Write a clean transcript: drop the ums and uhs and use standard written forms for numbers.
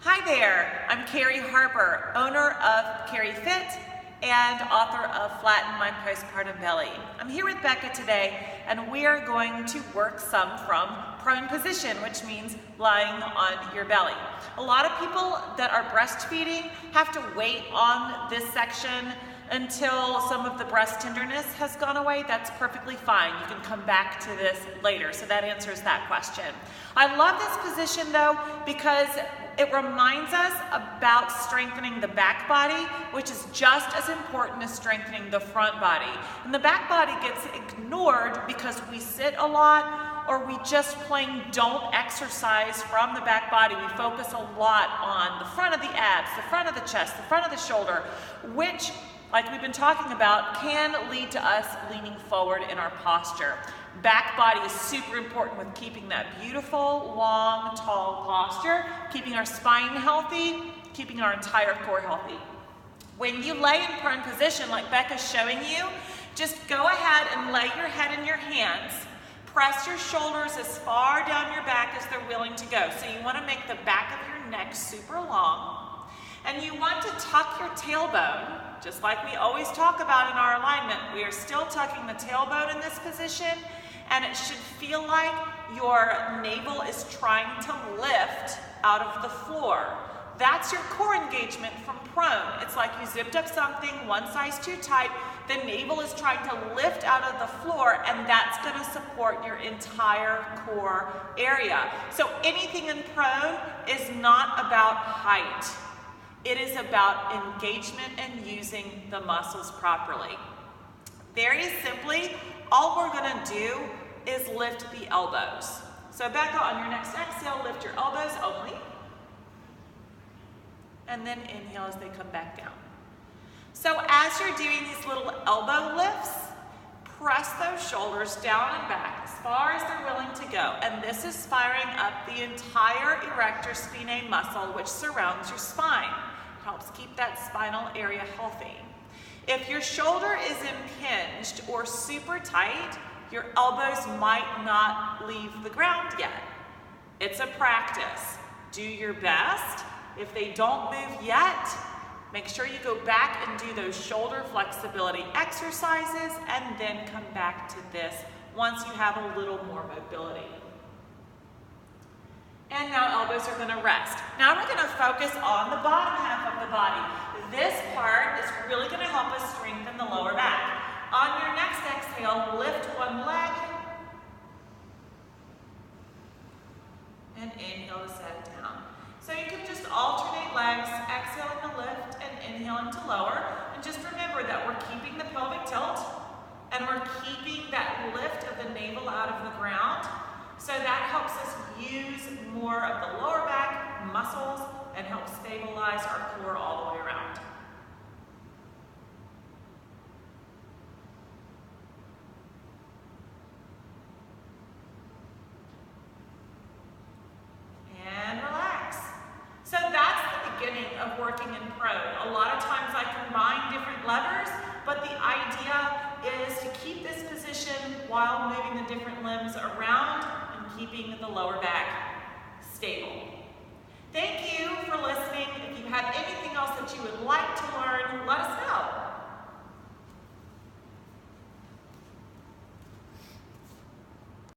Hi there, I'm Carrie Harper, owner of CarrieFit and author of Flatten My Postpartum Belly. I'm here with Becca today, and we are going to work some from prone position, which means lying on your belly. A lot of people that are breastfeeding have to wait on this section until some of the breast tenderness has gone away. That's perfectly fine. You can come back to this later, so that answers that question. I love this position though because it reminds us about strengthening the back body, which is just as important as strengthening the front body. And the back body gets ignored because we sit a lot or we just plain don't exercise from the back body. We focus a lot on the front of the abs, the front of the chest, the front of the shoulder, which, like we've been talking about, can lead to us leaning forward in our posture. Back body is super important with keeping that beautiful, long, tall posture, keeping our spine healthy, keeping our entire core healthy. When you lay in prone position, like Becca's showing you, just go ahead and lay your head in your hands. Press your shoulders as far down your back as they're willing to go. So you want to make the back of your neck super long. And you want to tuck your tailbone, just like we always talk about in our alignment. We are still tucking the tailbone in this position, and it should feel like your navel is trying to lift out of the floor. That's your core engagement from prone. It's like you zipped up something one size too tight, the navel is trying to lift out of the floor, and that's going to support your entire core area. So anything in prone is not about height. It is about engagement and using the muscles properly. Very simply, all we're going to do is lift the elbows. So Becca, on your next exhale, lift your elbows only. And then inhale as they come back down. So as you're doing these little elbow lifts, press those shoulders down and back as far as they're willing to go. And this is firing up the entire erector spinae muscle, which surrounds your spine. It helps keep that spinal area healthy. If your shoulder is impinged or super tight, your elbows might not leave the ground yet. It's a practice. Do your best. If they don't move yet, make sure you go back and do those shoulder flexibility exercises and then come back to this once you have a little more mobility. And now elbows are going to rest. Now we're going to focus on the bottom half of the body. This part is really going to help us strengthen the lower back. On your next exhale, lift one leg and inhale to set it down. So you can just alternate legs, exhaling to lift and inhaling to lower. And just remember that we're keeping the pelvic tilt and we're keeping that lift of the navel out of the ground. So that helps us use more of the lower back muscles and help stabilize our core all the way around. And relax. So that's the beginning of working in prone. A lot of times I combine different levers, but the idea is to keep this position while moving the different limbs around and keeping the lower back stable. Thank you for listening. If you have anything else that you would like to learn, let us know.